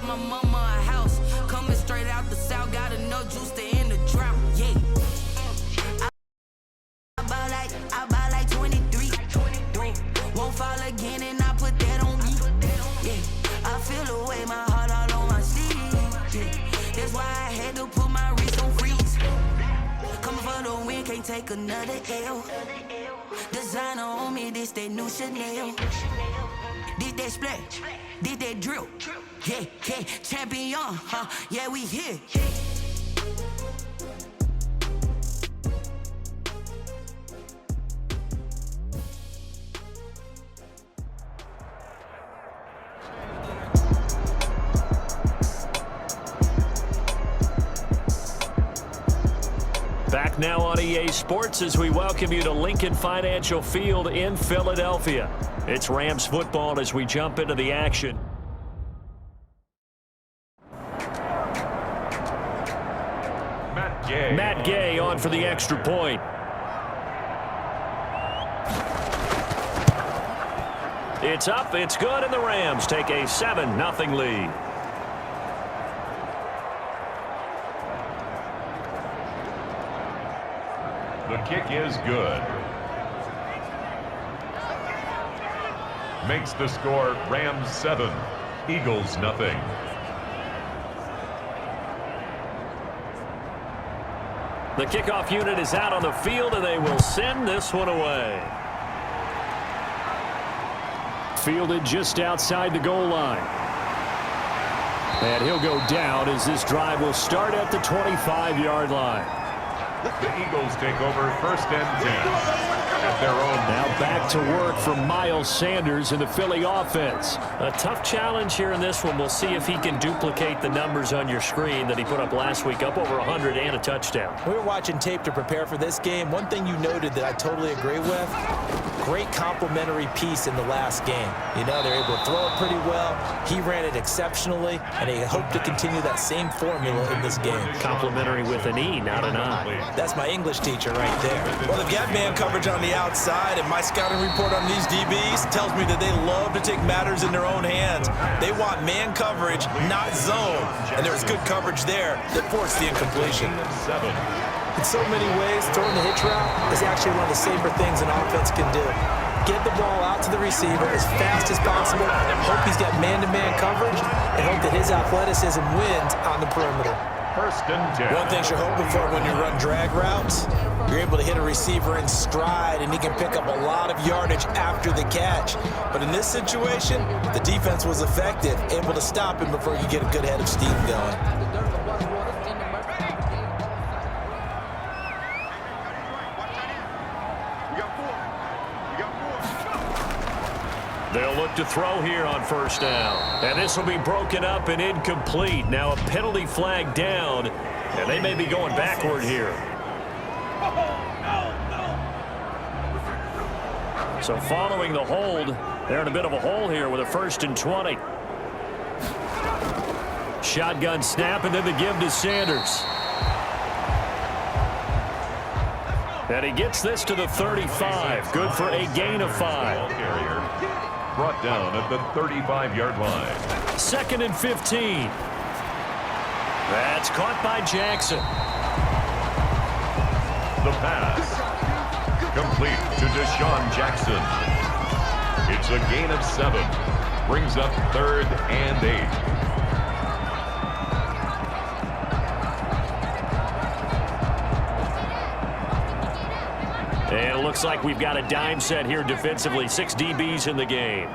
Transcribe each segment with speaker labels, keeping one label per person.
Speaker 1: my mama a house. Coming straight out the south, got enough juice to end the drought. Yeah. I buy like 23. Won't fall again and I put that on me. Yeah. I feel the way, my heart all on my sleeve. Yeah. That's why I had to put my wrist on freeze. Coming for the win, can't take another L. Designer on me, this that new Chanel. Did that splash, did that drill. Yeah, yeah, champion, huh? Yeah, we here.
Speaker 2: Back now on EA Sports as we welcome you to Lincoln Financial Field in Philadelphia. It's Rams football as we jump into the action. Matt Gay on for the extra point. It's up, it's good, and the Rams take a 7-0 lead.
Speaker 3: The kick is good. Makes the score Rams 7, Eagles nothing.
Speaker 2: The kickoff unit is out on the field, and they will send this one away. Fielded just outside the goal line. And he'll go down as this drive will start at the 25-yard line.
Speaker 3: The Eagles take over 1st and 10 at their own.
Speaker 2: Now back to work for Miles Sanders in the Philly offense. A tough challenge here in this one. We'll see if he can duplicate the numbers on your screen that he put up last week, up over 100 and a touchdown.
Speaker 4: We were watching tape to prepare for this game. One thing you noted that I totally agree with, great complementary piece in the last game. You know, they're able to throw it pretty well. He ran it exceptionally, and they hope to continue that same formula in this game.
Speaker 2: Complimentary with an E, not an I.
Speaker 4: That's my English teacher right there.
Speaker 5: Well, they've got man coverage on the outside, and my scouting report on these DBs tells me that they love to take matters in their own hands. They want man coverage, not zone. And there was good coverage there that forced the incompletion.
Speaker 4: In so many ways, throwing the hitch route is actually one of the safer things an offense can do. Get the ball out to the receiver as fast as possible, hope he's got man-to-man coverage, and hope that his athleticism wins on the perimeter.
Speaker 3: 1st and 10.
Speaker 5: One thing you're hoping for when you run drag routes, you're able to hit a receiver in stride, and he can pick up a lot of yardage after the catch. But in this situation, the defense was effective, able to stop him before you get a good head of steam going.
Speaker 2: They'll look to throw here on 1st down. And this will be broken up and incomplete. Now a penalty flag down, and they may be going backward here. So following the hold, they're in a bit of a hole here with a 1st and 20. Shotgun snap, and then the give to Sanders. And he gets this to the 35. Good for a gain of 5.
Speaker 3: Brought down at the 35-yard line.
Speaker 2: 2nd and 15. That's caught by Jackson.
Speaker 3: The pass. Complete to Deshaun Jackson. It's a gain of 7. Brings up 3rd and 8.
Speaker 2: And it looks like we've got a dime set here defensively. 6 DBs in the game.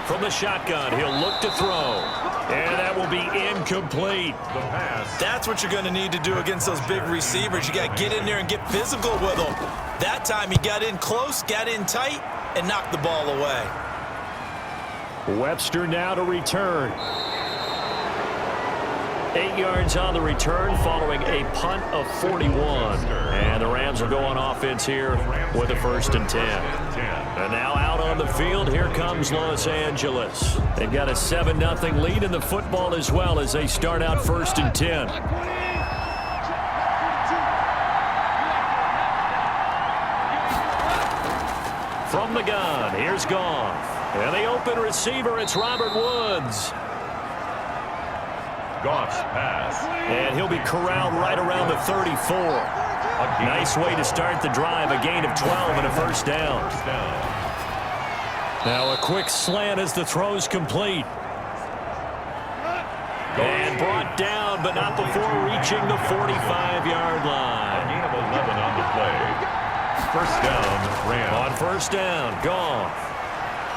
Speaker 2: From the shotgun, he'll look to throw. And that will be incomplete.
Speaker 3: The pass.
Speaker 5: That's what you're going to need to do against those big receivers. You got to get in there and get physical with them. That time he got in close, got in tight, and knocked the ball away.
Speaker 2: Webster now to return. 8 yards on the return following a punt of 41. And the Rams will go on offense here with a 1st and 10. And now out on the field, here comes Los Angeles. They've got a 7-0 lead in the football as well as they start out 1st and 10. From the gun, here's Goff. And the open receiver, it's Robert Woods.
Speaker 3: Goff's pass.
Speaker 2: And he'll be corralled right around the 34. Nice way to start the drive, a gain of 12 and a first down. Now a quick slant as the throw's complete. And brought down, but not before reaching the 45-yard line.
Speaker 3: A gain of 11 on the play. First down, Rams.
Speaker 2: On first down, Goff.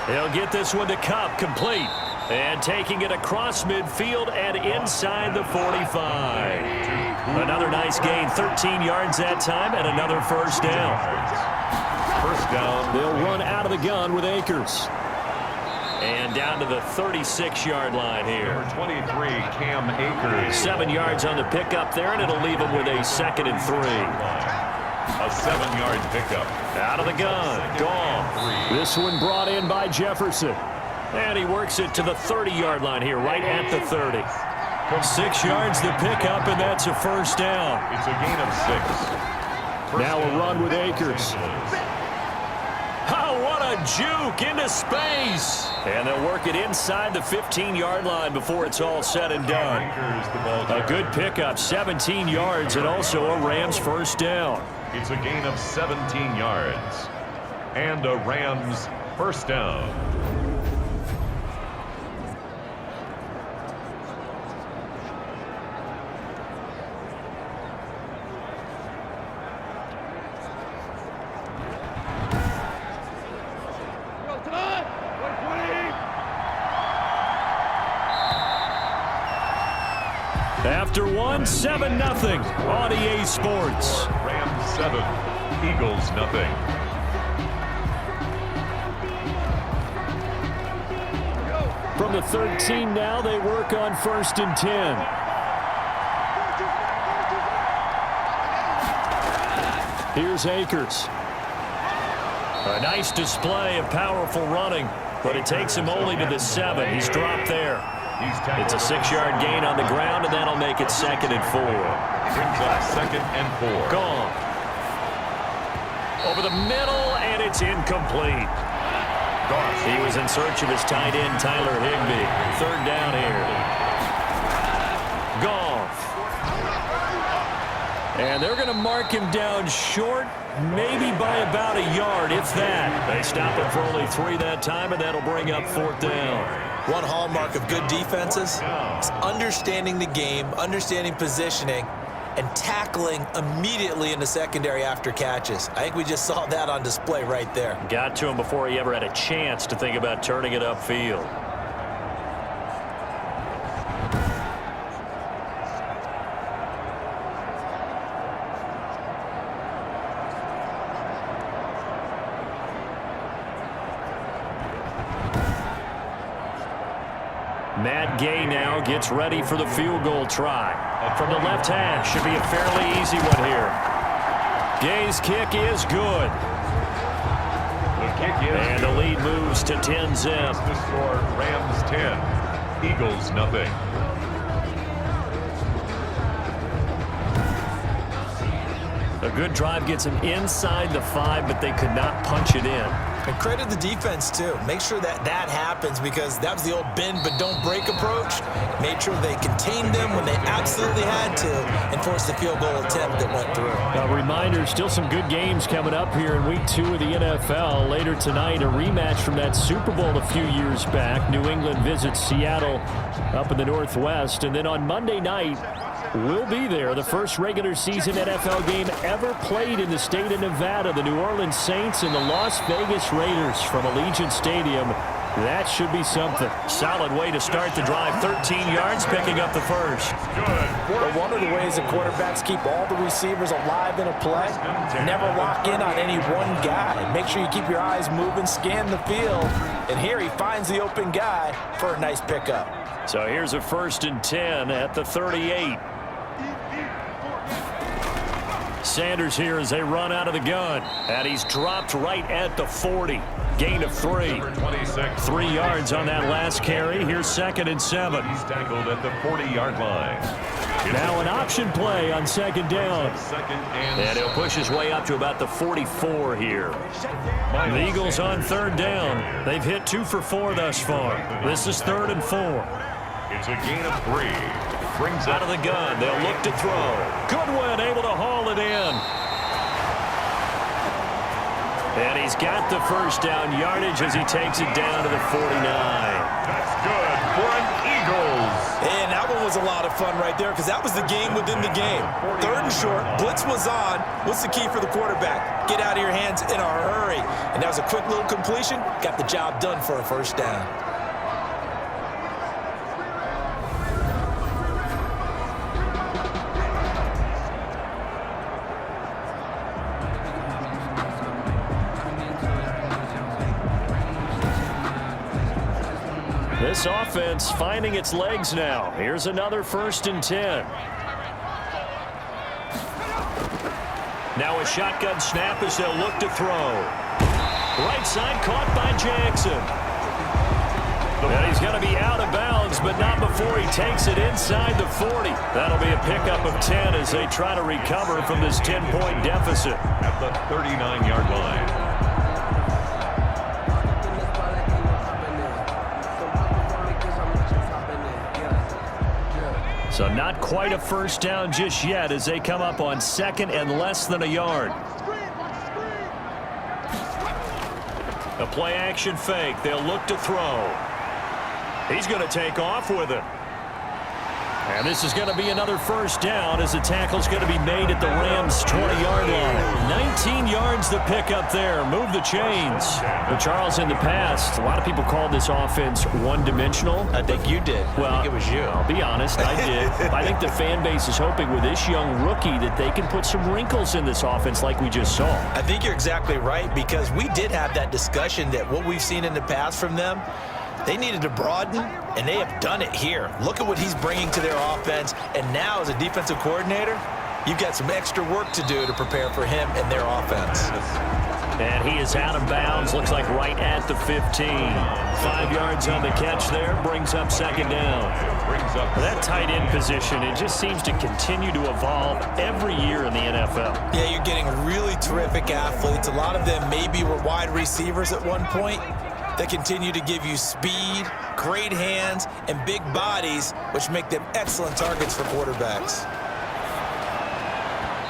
Speaker 2: He'll get this one to Kupp, complete. And taking it across midfield and inside the 45. Another nice gain, 13 yards that time, and another first down.
Speaker 3: First down.
Speaker 2: They'll run out of the gun with Akers. And down to the 36-yard line here.
Speaker 3: Number 23, Cam Akers.
Speaker 2: 7 yards on the pickup there, and it'll leave him with a 2nd and 3.
Speaker 3: A 7-yard pickup.
Speaker 2: Out of the gun, Goff. This one brought in by Jefferson. And he works it to the 30-yard line here, right at the 30. 6 yards to pick up, and that's a first down.
Speaker 3: It's a gain of 6.
Speaker 2: Now a run with Akers. Oh, what a juke into space. And they'll work it inside the 15-yard line before it's all said and done. A good pickup, 17 yards, and also a Rams first down.
Speaker 3: It's a gain of 17 yards. And a Rams first down.
Speaker 2: After one, 7-0 on EA Sports.
Speaker 3: Rams 7, Eagles nothing.
Speaker 2: From the 13 now, they work on 1st and 10. Here's Akers. A nice display of powerful running, but it takes him only to the 7. He's dropped there. It's a 6-yard gain on the ground, and that'll make it 2nd and 4.
Speaker 3: Brings up 2nd and 4.
Speaker 2: Gone. Over the middle, and it's incomplete. He was in search of his tight end, Tyler Higbee. 3rd down here. Goff. And they're going to mark him down short, maybe by about a yard, if that. They stop him for only 3 that time, and that'll bring up 4th down.
Speaker 5: One hallmark of good defenses is understanding the game, understanding positioning, and tackling immediately in the secondary after catches. I think we just saw that on display right there.
Speaker 2: Got to him before he ever had a chance to think about turning it upfield. Matt Gay now gets ready for the field goal try. From the left hash, should be a fairly easy one here. Gay's kick is good. And the lead moves to 10-zip.
Speaker 3: The score, Rams 10, Eagles nothing.
Speaker 2: A good drive gets them inside the 5, but they could not punch it in.
Speaker 5: And credit the defense, too. Make sure that that happens, because that was the old bend but don't break approach. Made sure they contained them when they absolutely had to and forced the field goal attempt that went through.
Speaker 2: A reminder, still some good games coming up here in Week 2 of the NFL. Later tonight, a rematch from that Super Bowl a few years back. New England visits Seattle up in the Northwest. And then on Monday night, we'll be there. The first regular season NFL game ever played in the state of Nevada. The New Orleans Saints and the Las Vegas Raiders from Allegiant Stadium. That should be something. Solid way to start the drive. 13 yards, picking up the first.
Speaker 4: Well, one of the ways that quarterbacks keep all the receivers alive in a play, never lock in on any one guy. Make sure you keep your eyes moving, scan the field. And here he finds the open guy for a nice pickup.
Speaker 2: So here's a 1st and 10 at the 38. Sanders here as they run out of the gun. And he's dropped right at the 40. Gain of 3. 3 yards on that last carry. Here's 2nd and 7.
Speaker 3: He's tackled at the 40-yard line.
Speaker 2: Now an option play on second down.
Speaker 3: Second
Speaker 2: And he'll push his way up to about the 44 here. The Eagles on third down. They've hit 2 for 4 thus far. This is 3rd and 4.
Speaker 3: It's a gain of 3. Brings
Speaker 2: Out of the gun. They'll look to throw. Goodwin able to haul it in. And he's got the first down yardage as he takes it down to the 49.
Speaker 3: That's good for an Eagles.
Speaker 5: And that one was a lot of fun right there because that was the game within the game. 3rd and short, blitz was on. What's the key for the quarterback? Get out of your hands in a hurry. And that was a quick little completion. Got the job done for a first down.
Speaker 2: This offense finding its legs now. Here's another 1st and 10. Now a shotgun snap as they'll look to throw. Right side caught by Jackson. And he's going to be out of bounds, but not before he takes it inside the 40. That'll be a pickup of 10 as they try to recover from this 10-point deficit.
Speaker 3: At the 39-yard line.
Speaker 2: So not quite a first down just yet as they come up on 2nd and less than a yard. A play action fake. They'll look to throw. He's going to take off with it. And this is going to be another first down as the tackle's going to be made at the Rams' 20-yard line. 19 yards to pick up there. Move the chains. But Charles, in the past, a lot of people called this offense one-dimensional.
Speaker 5: I think you did.
Speaker 2: Well,
Speaker 5: I think it was you.
Speaker 2: I'll be honest, I did. I think the fan base is hoping with this young rookie that they can put some wrinkles in this offense like we just saw.
Speaker 5: I think you're exactly right because we did have that discussion that what we've seen in the past from them, they needed to broaden, and they have done it here. Look at what he's bringing to their offense, and now as a defensive coordinator, you've got some extra work to do to prepare for him and their offense.
Speaker 2: And he is out of bounds, looks like right at the 15. 5 yards on the catch there, brings up second down. That tight end position, it just seems to continue to evolve every year in the NFL.
Speaker 5: Yeah, you're getting really terrific athletes. A lot of them maybe were wide receivers at one point. They continue to give you speed, great hands, and big bodies, which make them excellent targets for quarterbacks.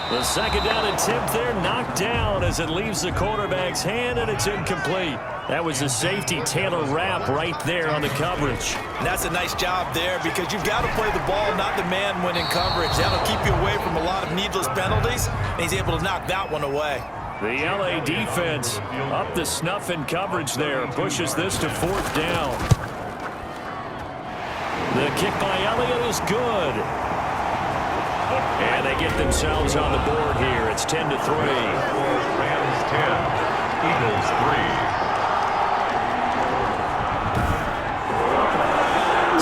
Speaker 2: The second down attempt there knocked down as it leaves the quarterback's hand, and it's incomplete. That was the safety, Taylor Rapp, right there on the coverage.
Speaker 5: And that's a nice job there because you've got to play the ball, not the man when in coverage. That'll keep you away from a lot of needless penalties, and he's able to knock that one away.
Speaker 2: The LA defense up the snuff in coverage there. Pushes this to 4th down. The kick by Elliott is good. And they get themselves on the board here. It's 10-3.
Speaker 3: Rams 10, Eagles 3.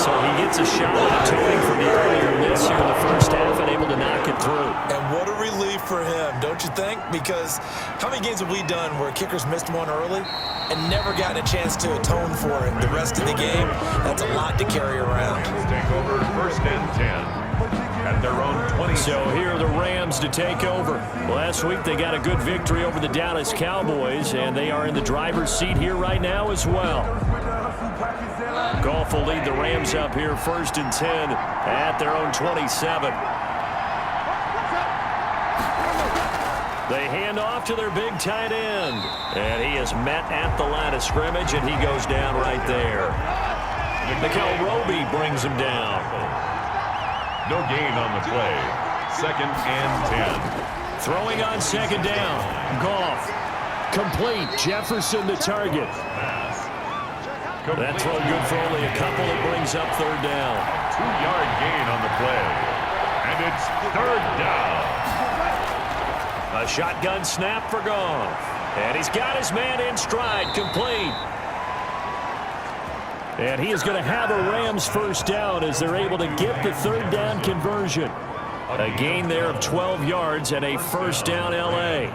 Speaker 2: So he gets a shot at a toting from the earlier miss here in the first half and able to knock it through.
Speaker 5: And what a relief for him, don't you think? Because how many games have we done where kickers missed one early and never gotten a chance to atone for it the rest of the game? That's a lot to carry around.
Speaker 3: Take over 1st and 10 at their own 20.
Speaker 2: So here are the Rams to take over. Last week they got a good victory over the Dallas Cowboys, and they are in the driver's seat here right now as well. Goff will lead the Rams up here 1st and 10 at their own 27. They hand off to their big tight end. And he is met at the line of scrimmage, and he goes down right there. Nickel Roby brings him down.
Speaker 3: No gain on the play. 2nd and 10.
Speaker 2: Throwing on second down. Goff. Complete. Jefferson the target. That throw good for only a couple. It brings up 3rd down.
Speaker 3: 2-yard gain on the play. And it's 3rd down.
Speaker 2: A shotgun snap for Goff. And he's got his man in stride. Complete. And he is going to have a Rams first down as they're able to get the 3rd down conversion. A gain there of 12 yards and a first down LA.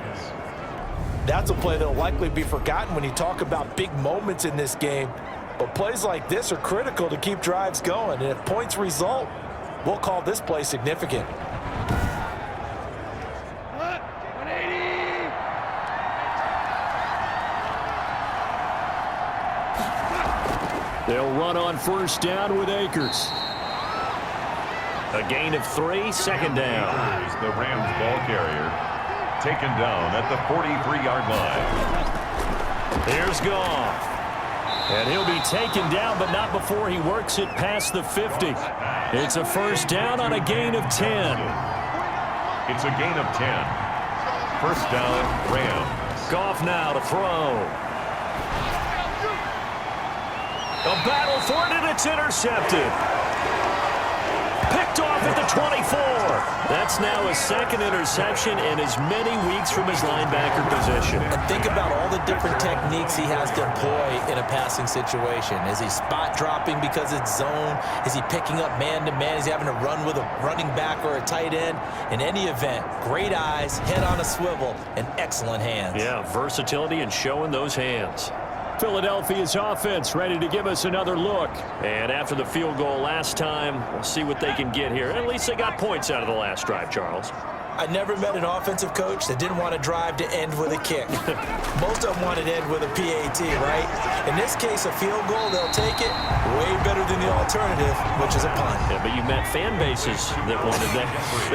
Speaker 5: That's a play that will likely be forgotten when you talk about big moments in this game. But plays like this are critical to keep drives going. And if points result, We'll call this play significant.
Speaker 2: They'll run on first down with Akers. A gain of 3, second down.
Speaker 3: Here's the Rams ball carrier, taken down at the 43-yard line.
Speaker 2: Here's Goff. And he'll be taken down, but not before he works it past the 50. It's a first down on a gain of 10.
Speaker 3: It's a gain of 10. First down, Rams.
Speaker 2: Goff now to throw. A battle for it, and it's intercepted. Picked off at the 24. That's now his second interception in as many weeks from his linebacker position.
Speaker 5: And think about all the different techniques he has to employ in a passing situation. Is he spot dropping because it's zone? Is he picking up man-to-man? Is he having to run with a running back or a tight end? In any event, great eyes, head on a swivel, and excellent hands.
Speaker 2: Yeah, versatility and showing those hands. Philadelphia's offense ready to give us another look. And after the field goal last time, we'll see what they can get here. At least they got points out of the last drive, Charles.
Speaker 5: I never met an offensive coach that didn't want to drive to end with a kick. Most of them wanted to end with a PAT, right? In this case, a field goal, they'll take it way better than the alternative, which is a punt.
Speaker 2: Yeah, but you met fan bases that wanted that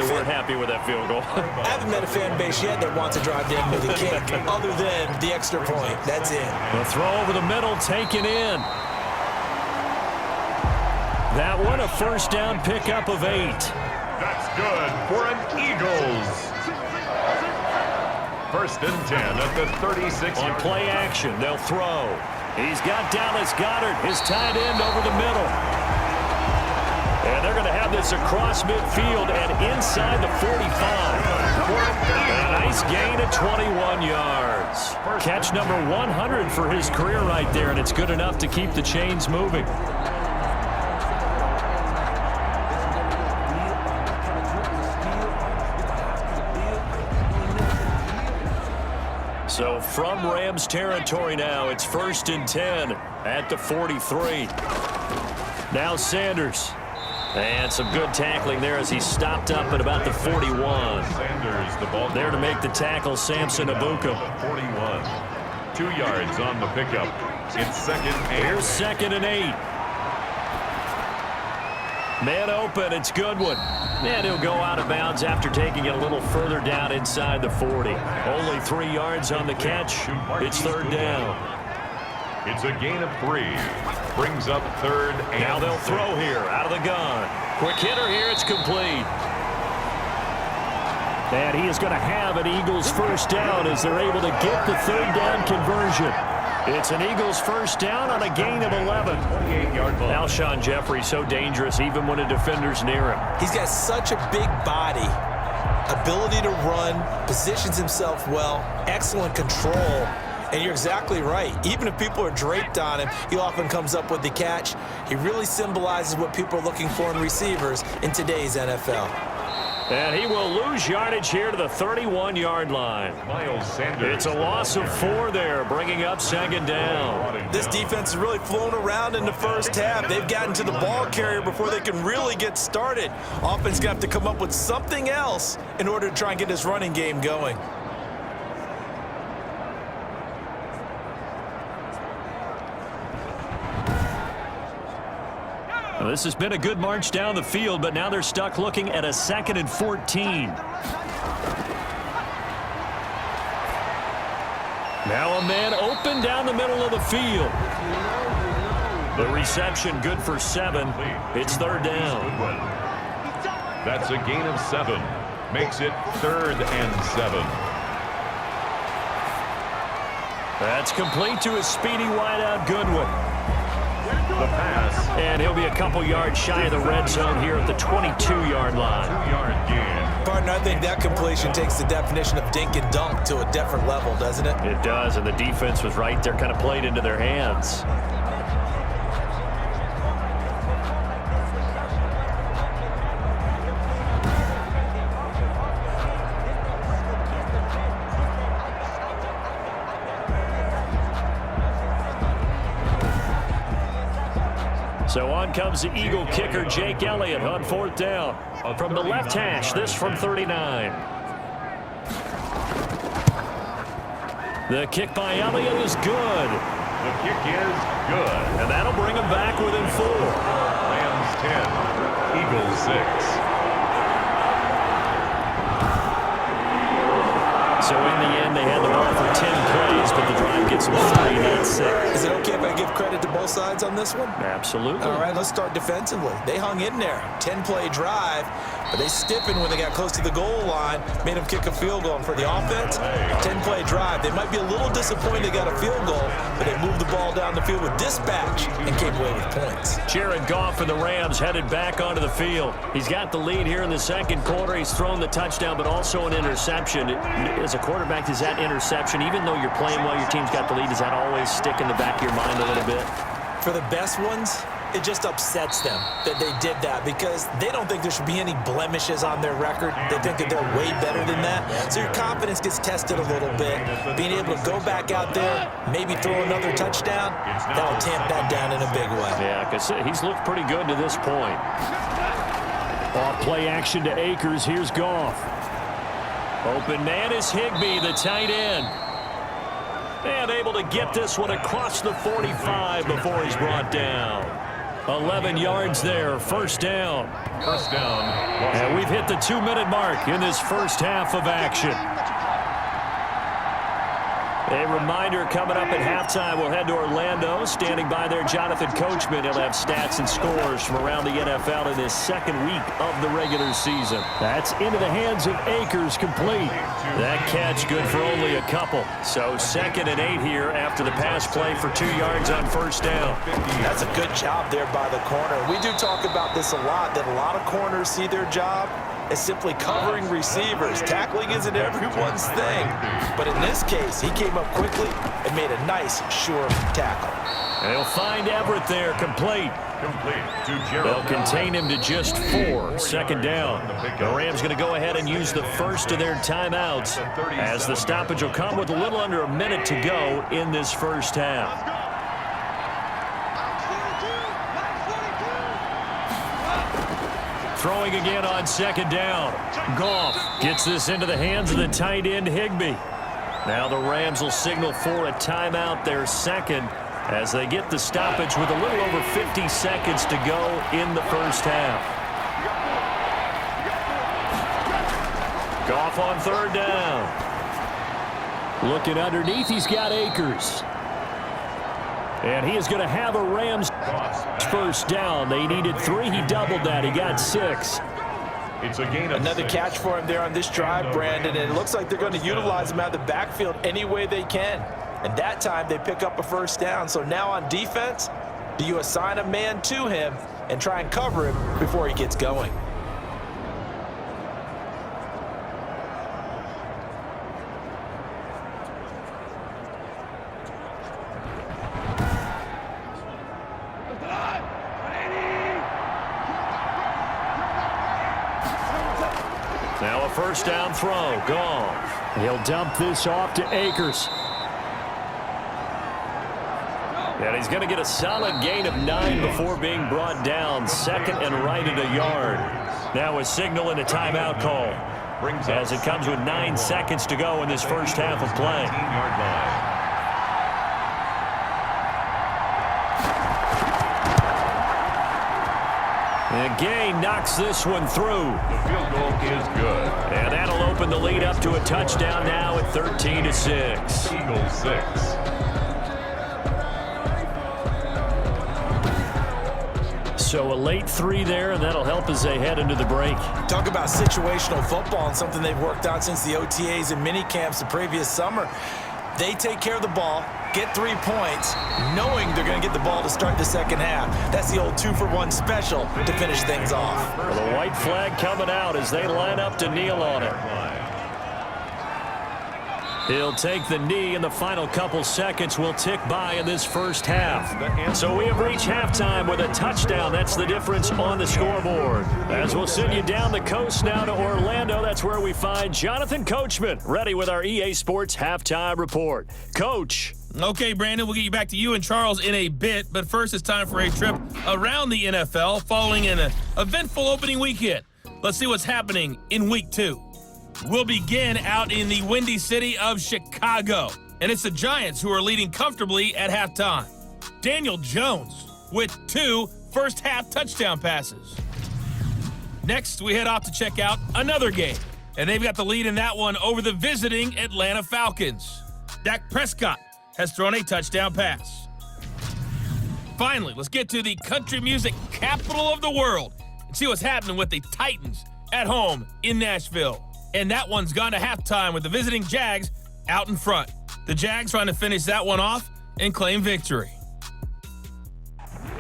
Speaker 2: weren't happy with that field goal.
Speaker 5: I haven't met a fan base yet that wants to drive to end with a kick, other than the extra point. That's it.
Speaker 2: The throw over the middle, taken in. That one, a first down pickup of 8.
Speaker 3: That's good for an Eagles. First and 10 at the 36.
Speaker 2: On play action, they'll throw. He's got Dallas Goedert, his tight end, over the middle. And they're going to have this across midfield and inside the 45. A nice gain of 21 yards. Catch number 100 for his career right there, and it's good enough to keep the chains moving. So from Rams territory now, it's first and 10 at the 43. Now Sanders. And some good tackling there as he stopped up at about the 41.
Speaker 3: Sanders, the ball
Speaker 2: there to make the tackle, Samson Abuka.
Speaker 3: 41. 2 yards on the pickup. It's second and 8.
Speaker 2: Here's second and 8. Man open, it's Goodwin. And he'll go out of bounds after taking it a little further down inside the 40. Only 3 yards on the catch. It's third down.
Speaker 3: It's a gain of 3. Brings up third and
Speaker 2: now they'll
Speaker 3: 6.
Speaker 2: throw here out of the gun. Quick hitter here, it's complete. And he is going to have an Eagles first down as they're able to get the third down conversion. It's an Eagles first down on a gain of 11.
Speaker 3: 28-yard ball.
Speaker 2: Alshon Jeffrey so dangerous even when a defender's near him.
Speaker 5: He's got such a big body, ability to run, positions himself well, excellent control. And you're exactly right. Even if people are draped on him, he often comes up with the catch. He really symbolizes what people are looking for in receivers in today's NFL.
Speaker 2: And he will lose yardage here to the 31-yard line.
Speaker 3: Miles Sanders.
Speaker 2: It's a loss of 4 there, bringing up second down.
Speaker 5: This defense has really flown around in the first half. They've gotten to the ball carrier before they can really get started. Offense going to have to come up with something else in order to try and get this running game going.
Speaker 2: Well, this has been a good march down the field, but now they're stuck looking at a 2nd and 14. Now a man open down the middle of the field. The reception good for 7. It's third down.
Speaker 3: That's a gain of 7. Makes it third and 7.
Speaker 2: That's complete to his speedy wideout Goodwin.
Speaker 3: The pass.
Speaker 2: And he'll be a couple yards shy of the red zone here at the 22-yard line.
Speaker 3: 2-yard gain.
Speaker 5: Partner, I think that completion takes the definition of dink and dunk to a different level, doesn't it?
Speaker 2: It does, and the defense was right there, kind of played into their hands. So on comes the Eagle kicker, Jake Elliott, on 4th down. From the left hash, this from 39. The kick by Elliott is good.
Speaker 3: The kick is good.
Speaker 2: And that'll bring him back within 4.
Speaker 3: Rams 10, Eagles 6.
Speaker 2: So in the end, they had the ball for 10 plays, but the drive gets them 3, not 6.
Speaker 5: Is it okay if I give credit to both sides on this one?
Speaker 2: Absolutely.
Speaker 5: All right, let's start defensively. They hung in there. 10-play drive, but they stiffened when they got close to the goal line, made them kick a field goal. And for the offense, 10-play drive. They might be a little disappointed they got a field goal, but they moved the ball down the field with dispatch and came away with points.
Speaker 2: Jared Goff for the Rams headed back onto the field. He's got the lead here in the second quarter. He's thrown the touchdown, but also an interception. As a quarterback, does that interception, even though you're playing well, your team's got the lead, does that always stick in the back of your mind a little bit?
Speaker 5: For the best ones, it just upsets them that they did that because they don't think there should be any blemishes on their record. They think that they're way better than that. So your confidence gets tested a little bit. Being able to go back out there, maybe throw another touchdown, that'll tamp that down in a big way.
Speaker 2: Yeah, because he's looked pretty good to this point. Off play action to Akers. Here's Goff. Open man is Higbee, the tight end. And able to get this one across the 45 before he's brought down. 11 yards there, 1st down.
Speaker 3: First down.
Speaker 2: And we've hit the 2-minute mark in this first half of action. A reminder coming up at halftime, we'll head to Orlando. Standing by there, Jonathan Coachman. He'll have stats and scores from around the NFL in his second week of the regular season. That's into the hands of Akers, complete. That catch good for only a couple. So 2nd and 8 here after the pass play for 2 yards on 1st down.
Speaker 5: That's a good job there by the corner. We do talk about this a lot, that a lot of corners see their job as simply covering receivers. Tackling isn't everyone's thing. But in this case, he came up quickly and made a nice, sure tackle.
Speaker 2: And he'll find Everett there, complete.
Speaker 3: To Gerald.
Speaker 2: They'll contain him to just 4. 2nd down. The Rams going to go ahead and use the first of their timeouts as the stoppage will come with a little under a minute to go in this first half. Throwing again on 2nd down. Goff gets this into the hands of the tight end Higbee. Now the Rams will signal for a timeout, their second, as they get the stoppage with a little over 50 seconds to go in the first half. Goff on 3rd down. Looking underneath, he's got Akers. And he is going to have a Rams first down. They needed 3. He doubled that. He got 6.
Speaker 3: It's a gain of
Speaker 5: Another
Speaker 3: 6.
Speaker 5: catch for him there on this drive, Brandon, and it looks like they're going to utilize him out of the backfield any way they can. And that time they pick up a 1st down. So now on defense, do you assign a man to him and try and cover him before he gets going?
Speaker 2: Now a 1st down throw. Goff. He'll dump this off to Akers. And he's going to get a solid gain of 9 before being brought down. 2nd and right at a yard. Now a signal and a timeout call as it comes with 9 seconds to go in this first half of play.
Speaker 3: 19-yard line.
Speaker 2: And Gay knocks this one through.
Speaker 3: The field goal is good.
Speaker 2: And that'll open the lead up to a touchdown now at 13-6.
Speaker 3: Eagles 6.
Speaker 2: So a late 3 there, and that'll help as they head into the break.
Speaker 5: Talk about situational football and something they've worked on since the OTAs and mini camps the previous summer. They take care of the ball, get 3 points, knowing they're going to get the ball to start the second half. That's the old 2-for-1 special to finish things off.
Speaker 2: Well, the white flag coming out as they line up to kneel on it. He'll take the knee, and the final couple seconds will tick by in this first half. So we have reached halftime with a touchdown. That's the difference on the scoreboard. As we'll send you down the coast now to Orlando, that's where we find Jonathan Coachman, ready with our EA Sports Halftime Report. Coach,
Speaker 6: Okay, Brandon, we'll get you back to you and Charles in a bit, but first it's time for a trip around the NFL following an eventful opening weekend. Let's see what's happening in Week 2. We'll begin out in the windy city of Chicago, and it's the Giants who are leading comfortably at halftime. Daniel Jones with 2 first-half touchdown passes. Next, we head off to check out another game, and they've got the lead in that one over the visiting Atlanta Falcons. Dak Prescott has thrown a touchdown pass. Finally, let's get to the country music capital of the world and see what's happening with the Titans at home in Nashville. And that one's gone to halftime with the visiting Jags out in front. The Jags trying to finish that one off and claim victory.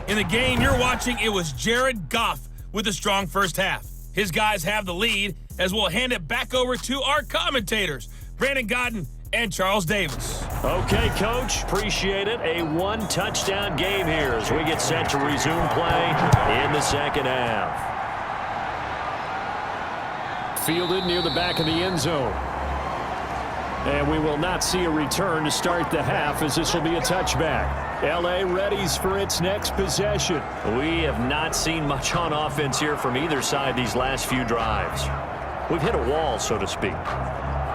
Speaker 6: In the game you're watching, it was Jared Goff with a strong first half. His guys have the lead as we'll hand it back over to our commentators, Brandon Godden and Charles Davis.
Speaker 2: Okay, Coach, appreciate it. A 1-touchdown game here as we get set to resume play in the second half. Fielded near the back of the end zone. And we will not see a return to start the half as this will be a touchback. L.A. readies for its next possession. We have not seen much on offense here from either side these last few drives. We've hit a wall, so to speak.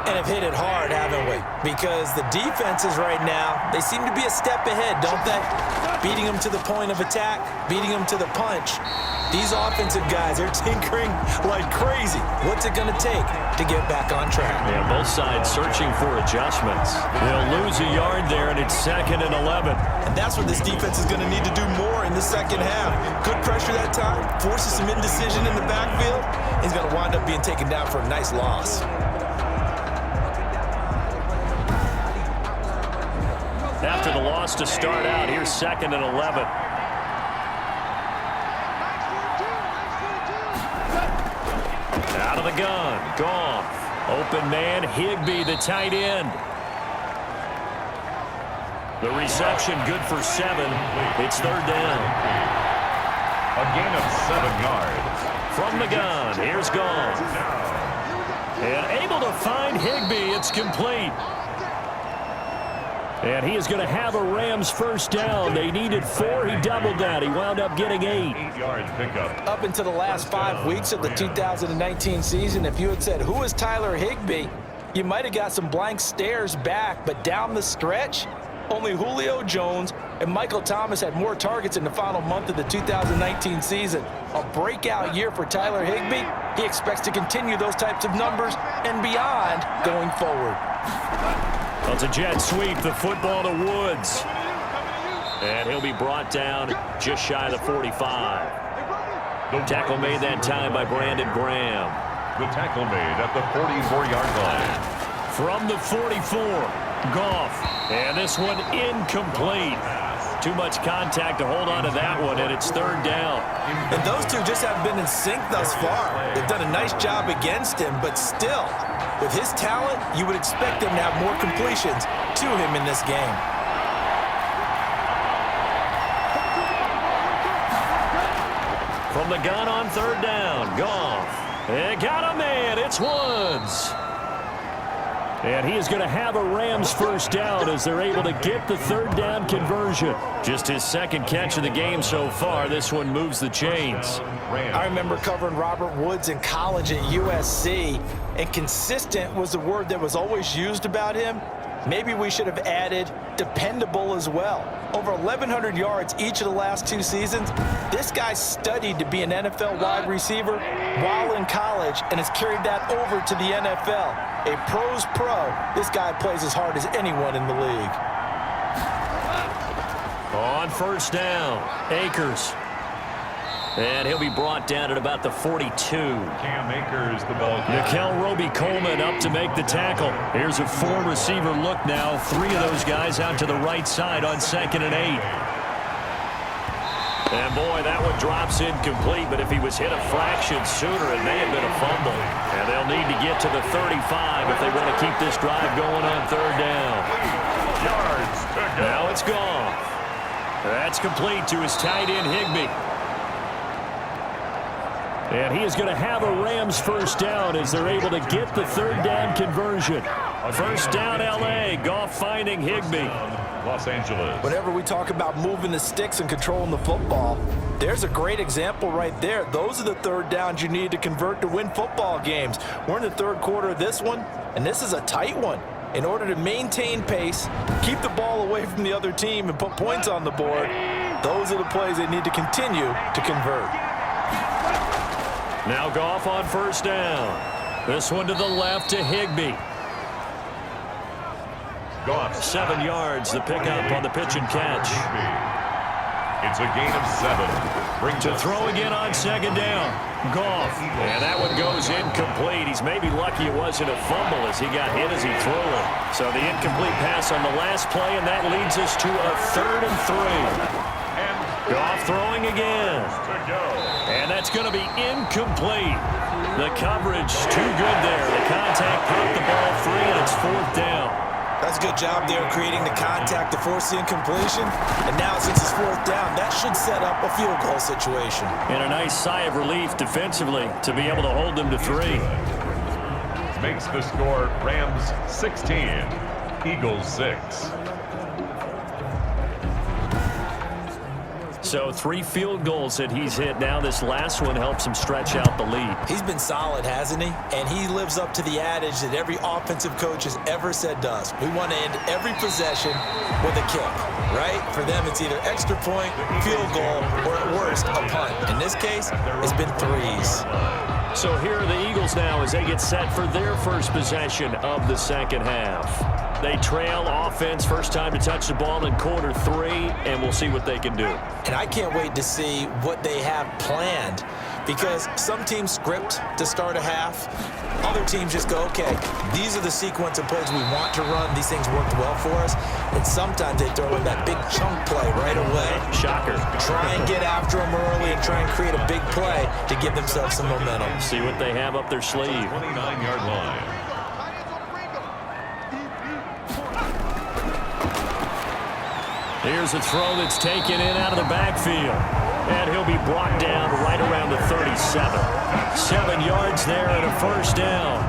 Speaker 4: And have hit it hard, haven't we? Because the defenses right now, they seem to be a step ahead, don't they? Beating them to the point of attack, beating them to the punch. These offensive guys are tinkering like crazy. What's it going to take to get back on track?
Speaker 2: Yeah, both sides searching for adjustments. They'll lose a yard there, and it's 2nd and 11.
Speaker 5: And that's what this defense is going to need to do more in the second half. Good pressure that time, forces some indecision in the backfield. He's going to wind up being taken down for a nice loss.
Speaker 2: After the loss to start out, here's 2nd and 11. Out of the gun, Goff. Open man, Higbee, the tight end. The reception good for 7. It's 3rd down.
Speaker 3: A gain of 7 yards.
Speaker 2: From the gun, here's Goff. And able to find Higbee, it's complete. And he is going to have a Rams first down. They needed 4. He doubled that. He wound up getting 8.
Speaker 3: 8 yards pickup.
Speaker 4: Up into the last 5 weeks of the 2019 season, if you had said, who is Tyler Higbee, you might have got some blank stares back. But down the stretch, only Julio Jones and Michael Thomas had more targets in the final month of the 2019 season. A breakout year for Tyler Higbee. He expects to continue those types of numbers and beyond going forward.
Speaker 2: Well, it's a jet sweep, the football to Woods. And he'll be brought down just shy of the 45. The tackle made that time by Brandon Graham.
Speaker 3: The tackle made at the 44-yard line.
Speaker 2: From the 44, Goff. And this one incomplete. Too much contact to hold on to that one, and it's 3rd down.
Speaker 5: And those two just haven't been in sync thus far. They've done a nice job against him, but still, with his talent, you would expect him to have more completions to him in this game.
Speaker 2: From the gun on 3rd down, Goff. And got a man, it's Woods. And he is going to have a Rams first down as they're able to get the 3rd down conversion. Just his 2nd catch of the game so far. This one moves the chains.
Speaker 4: I remember covering Robert Woods in college at USC, and consistent was the word that was always used about him. Maybe we should have added dependable as well. Over 1,100 yards each of the last 2 seasons. This guy studied to be an NFL wide receiver while in college and has carried that over to the NFL. A pro's pro. This guy plays as hard as anyone in the league.
Speaker 2: On 1st down, Akers. And he'll be brought down at about the 42.
Speaker 3: Cam Akers, the ball.
Speaker 2: Nickel Roby-Coleman up to make the tackle. Here's a 4-receiver look now. 3 of those guys out to the right side on 2nd and 8. And boy, that one drops incomplete, but if he was hit a fraction sooner, it may have been a fumble. And they'll need to get to the 35 if they want to keep this drive going on 3rd down.
Speaker 3: Yards.
Speaker 2: Now it's gone. That's complete to his tight end, Higbee. And he is going to have a Rams first down as they're able to get the 3rd down conversion. First down, L.A. Goff finding Higbee.
Speaker 3: Los Angeles.
Speaker 5: Whenever we talk about moving the sticks and controlling the football, there's a great example right there. Those are the third downs you need to convert to win football games. We're in the third quarter of this one, and this is a tight one. In order to maintain pace, keep the ball away from the other team, and put points on the board, those are the plays they need to continue to convert.
Speaker 2: Now Goff on first down. This one to the left to Higbee.
Speaker 3: Goff.
Speaker 2: 7 yards, the pickup on the pitch and catch.
Speaker 3: It's a gain of 7.
Speaker 2: To throw again on second down. Goff. And that one goes incomplete. He's maybe lucky it wasn't a fumble as he got hit as he threw it. So the incomplete pass on the last play, and that leads us to a 3rd and 3. Goff throwing again. And that's going to be incomplete. The coverage too good there. The contact popped the ball free, and it's 4th down.
Speaker 5: That's a good job there creating the contact to force the incompletion. And now since it's 4th down, that should set up a field goal situation.
Speaker 2: And a nice sigh of relief defensively to be able to hold them to 3.
Speaker 3: Makes the score Rams 16, Eagles 6.
Speaker 2: So 3 field goals that he's hit now. This last one helps him stretch out the lead.
Speaker 5: He's been solid, hasn't he? And he lives up to the adage that every offensive coach has ever said to us. We want to end every possession with a kick, right? For them, it's either extra point, field goal, or at worst, a punt. In this case, it's been 3s.
Speaker 2: So here are the Eagles now as they get set for their first possession of the second half. They trail offense, first time to touch the ball in quarter 3, and we'll see what they can do.
Speaker 5: And I can't wait to see what they have planned, because some teams script to start a half. Other teams just go, okay, these are the sequence of plays we want to run. These things worked well for us. And sometimes they throw in that big chunk play right away.
Speaker 2: Shocker.
Speaker 5: Try and get after them early and try and create a big play to give themselves some momentum.
Speaker 2: See what they have up their sleeve.
Speaker 3: 29-yard line.
Speaker 2: Here's a throw that's taken in out of the backfield. And he'll be brought down right around the 37. 7 yards there and a first down.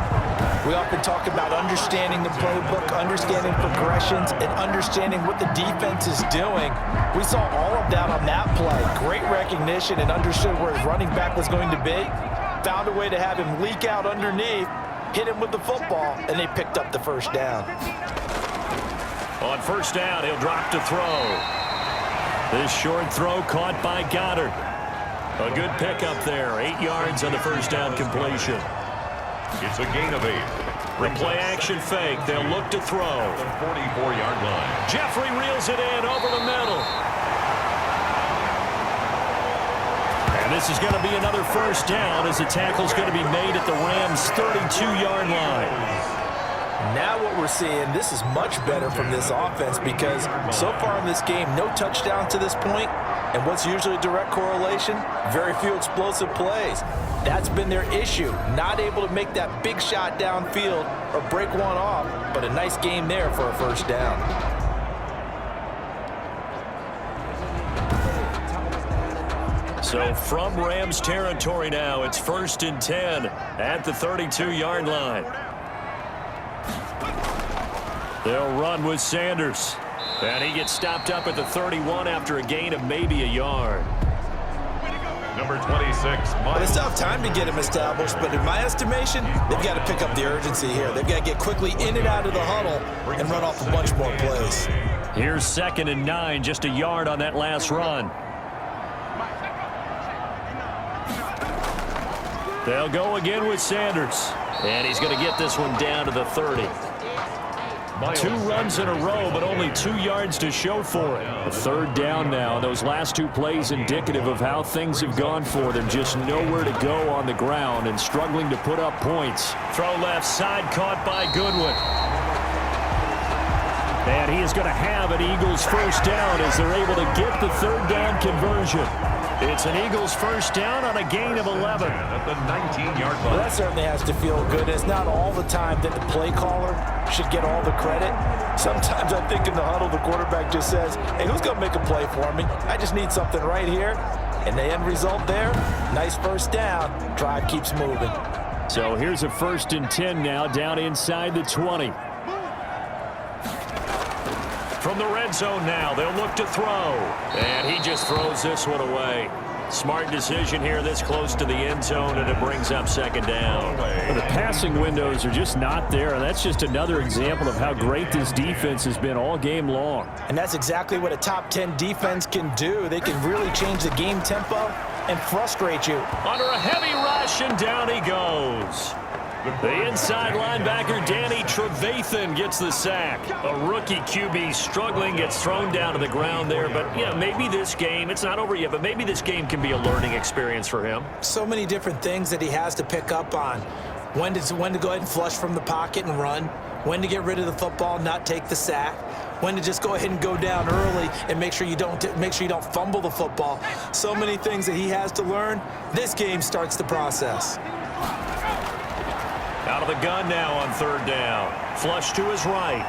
Speaker 5: We often talk about understanding the playbook, understanding progressions, and understanding what the defense is doing. We saw all of that on that play. Great recognition and understood where his running back was going to be. Found a way to have him leak out underneath, hit him with the football, and they picked up the first down.
Speaker 2: On first down, he'll drop to throw. This short throw caught by Goddard. A good pickup there. 8 yards on the first down completion.
Speaker 3: It's a gain of 8.
Speaker 2: The play action fake. They'll look to throw.
Speaker 3: The 44-yard line.
Speaker 2: Jeffrey reels it in over the middle. And this is going to be another first down as the tackle's going to be made at the Rams' 32-yard line.
Speaker 5: Now what we're seeing, this is much better from this offense, because so far in this game, no touchdown to this point, and what's usually a direct correlation? Very few explosive plays. That's been their issue, not able to make that big shot downfield or break one off, but a nice game there for a first down.
Speaker 2: So from Rams territory now, it's 1st and 10 at the 32-yard line. They'll run with Sanders. And he gets stopped up at the 31 after a gain of maybe a yard.
Speaker 3: Number 26,
Speaker 5: But it's tough time to get him established, but in my estimation, they've got to pick up the urgency here. They've got to get quickly in and out of the huddle and run off a bunch more plays.
Speaker 2: Here's 2nd and 9, just a yard on that last run. They'll go again with Sanders. And he's going to get this one down to the 30. 2 runs in a row, but only 2 yards to show for it. A 3rd down now. Those last 2 plays indicative of how things have gone for them. Just nowhere to go on the ground and struggling to put up points. Throw left side, caught by Goodwin. And he is going to have an Eagles first down as they're able to get the 3rd down conversion. It's an Eagles first down on a gain of 11.
Speaker 3: At the 19-yard line.
Speaker 5: Well, that certainly has to feel good. It's not all the time that the play caller should get all the credit. Sometimes I think in the huddle, the quarterback just says, hey, who's going to make a play for me? I just need something right here. And the end result there, nice first down. Drive keeps moving.
Speaker 2: So here's a 1st and 10 now, down inside the 20. from the red zone now. They'll look to throw. And he just throws this one away. Smart decision here this close to the end zone, and it brings up second down.
Speaker 7: Well, the passing windows are just not there, and that's just another example of how great this defense has been all game long.
Speaker 5: And that's exactly what a top 10 defense can do. They can really change the game tempo and frustrate you.
Speaker 2: Under a heavy rush, and down he goes. The inside linebacker, Danny Trevathan, gets the sack. A rookie QB struggling, gets thrown down to the ground there. But, you know, maybe this game, it's not over yet, but maybe this game can be a learning experience for him.
Speaker 5: So many different things that he has to pick up on. When to go ahead and flush from the pocket and run. When to get rid of the football, not take the sack. When to just go ahead and go down early and make sure you don't fumble the football. So many things that he has to learn. This game starts the process.
Speaker 2: Out of the gun now on third down. Flush to his right.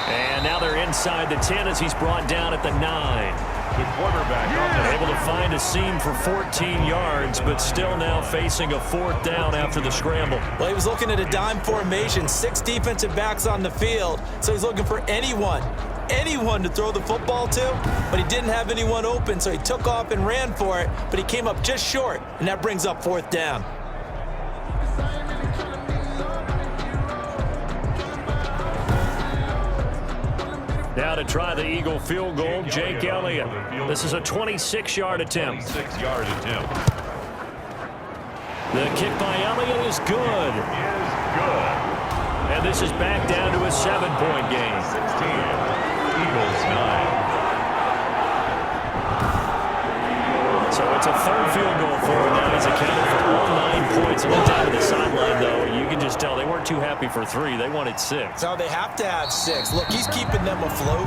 Speaker 2: And now they're inside the 10 as he's brought down at the 9.
Speaker 3: The quarterback
Speaker 2: Able to find a seam for 14 yards, but still now facing a fourth down after the scramble.
Speaker 5: Well, he was looking at a dime formation, 6 defensive backs on the field, so he's looking for anyone to throw the football to, but he didn't have anyone open, so he took off and ran for it, but he came up just short, and that brings up fourth down.
Speaker 2: Now to try the Eagle field goal, Jake Elliott. This is a 26-yard attempt.
Speaker 3: 26-yard attempt.
Speaker 2: The kick by Elliott is good. And this is back down to a 7-point game.
Speaker 3: 16. Eagles 9.
Speaker 2: So it's a third field goal for him. Now he's accounted for all 9 points. Look down to the sideline, though. You can just tell they weren't too happy for 3. They wanted 6.
Speaker 5: No, they have to have 6. Look, he's keeping them afloat,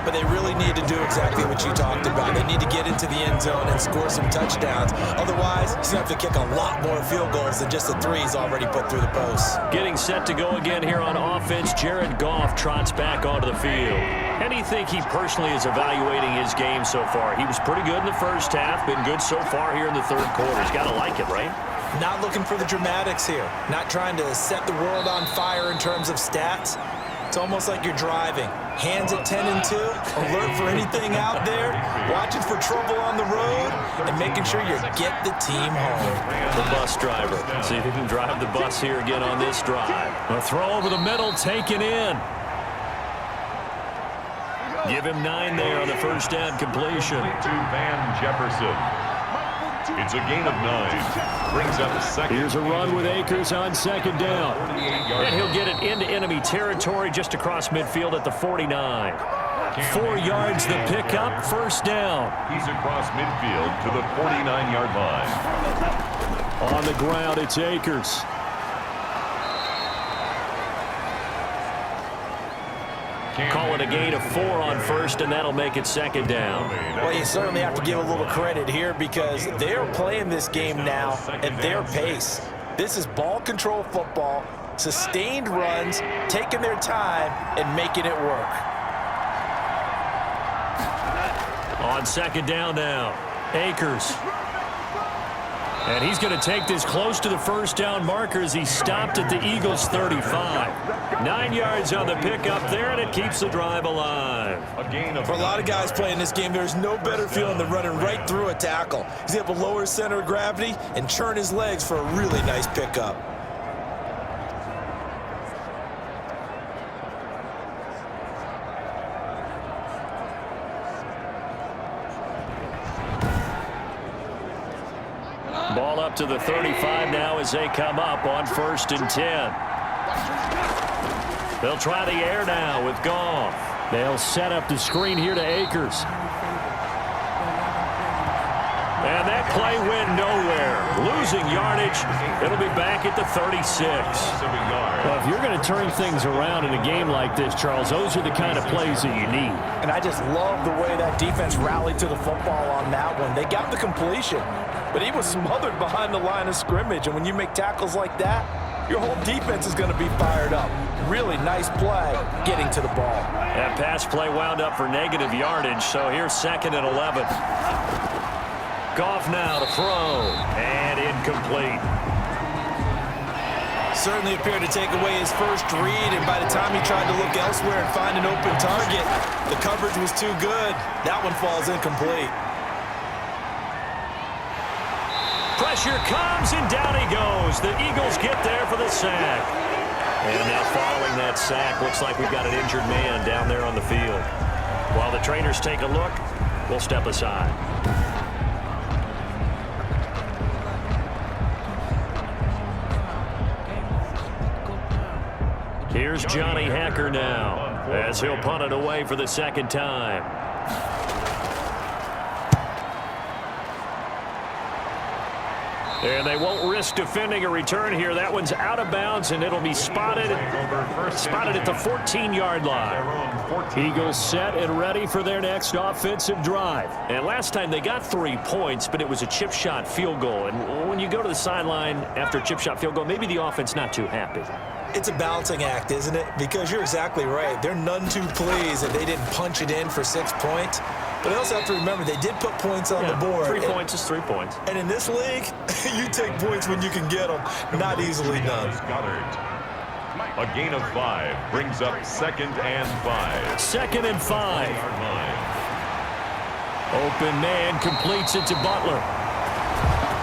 Speaker 5: but they really need to do exactly what you talked about. They need to get into the end zone and score some touchdowns. Otherwise, he's going to have to kick a lot more field goals than just the 3 he's already put through the posts.
Speaker 2: Getting set to go again here on offense, Jared Goff trots back onto the field. How do you think he personally is evaluating his game so far? He was pretty good in the first half, been good so far here in the third quarter. He's got to like it, right?
Speaker 5: Not looking for the dramatics here. Not trying to set the world on fire in terms of stats. It's almost like you're driving. Hands at 10 and 2, alert for anything out there, watching for trouble on the road, and making sure you get the team home.
Speaker 2: The bus driver. See if he can drive the bus here again on this drive. A throw over the middle, taken in. Give him 9 there on the first down completion.
Speaker 3: To Van Jefferson. It's a gain of 9. Brings up second.
Speaker 7: Here's a run with Akers on second down.
Speaker 2: And he'll get it into enemy territory just across midfield at the 49. 4 yards the pickup, first down.
Speaker 3: He's across midfield to the 49-yard line.
Speaker 7: On the ground, it's Akers.
Speaker 2: Call it a gain of 4 on first, and that'll make it second down.
Speaker 5: Well, you certainly have to give a little credit here because they're playing this game now at their pace. This is ball control football, sustained runs, taking their time, and making it work.
Speaker 2: On second down now, Akers. And he's going to take this close to the first down marker as he stopped at the Eagles' 35. 9 yards on the pickup there, and it keeps the drive alive.
Speaker 3: A gain of
Speaker 5: For a lot of guys playing this game, there's no better feeling than running right through a tackle. He's able to lower his center of gravity and churn his legs for a really nice pickup.
Speaker 2: Ball up to the 35 now as they come up on first and 10. They'll try the air now with Goff.
Speaker 7: They'll set up the screen here to Akers.
Speaker 2: And that play went nowhere. Losing yardage. It'll be back at the 36.
Speaker 7: Well, if you're going to turn things around in a game like this, Charles, those are the kind of plays that you need.
Speaker 5: And I just love the way that defense rallied to the football on that one. They got the completion, but he was smothered behind the line of scrimmage. And when you make tackles like that, your whole defense is going to be fired up. Really nice play getting to the ball.
Speaker 2: That pass play wound up for negative yardage, so here's second and 11. Goff now to throw, and incomplete.
Speaker 5: Certainly appeared to take away his first read, and by the time he tried to look elsewhere and find an open target, the coverage was too good. That one falls incomplete.
Speaker 2: Pressure comes, and down he goes. The Eagles get there for the sack. And now following that sack, looks like we've got an injured man down there on the field. While the trainers take a look, we'll step aside. Here's Johnny Hacker now, as he'll punt it away for the second time. And they won't risk defending a return here. That one's out of bounds, and it'll be spotted at the 14-yard line. Eagles set and ready for their next offensive drive. And last time they got 3 points, but it was a chip shot field goal. And when you go to the sideline after a chip shot field goal, maybe the offense not too happy.
Speaker 5: It's a balancing act, isn't it? Because you're exactly right. They're none too pleased that they didn't punch it in for 6 points. But I also have to remember they did put points on the board.
Speaker 2: 3 points is 3 points.
Speaker 5: And in this league, you take points when you can get them. Not easily done.
Speaker 3: A gain of 5 brings up 2nd and 5.
Speaker 2: 2nd and 5. Open man completes it to Butler.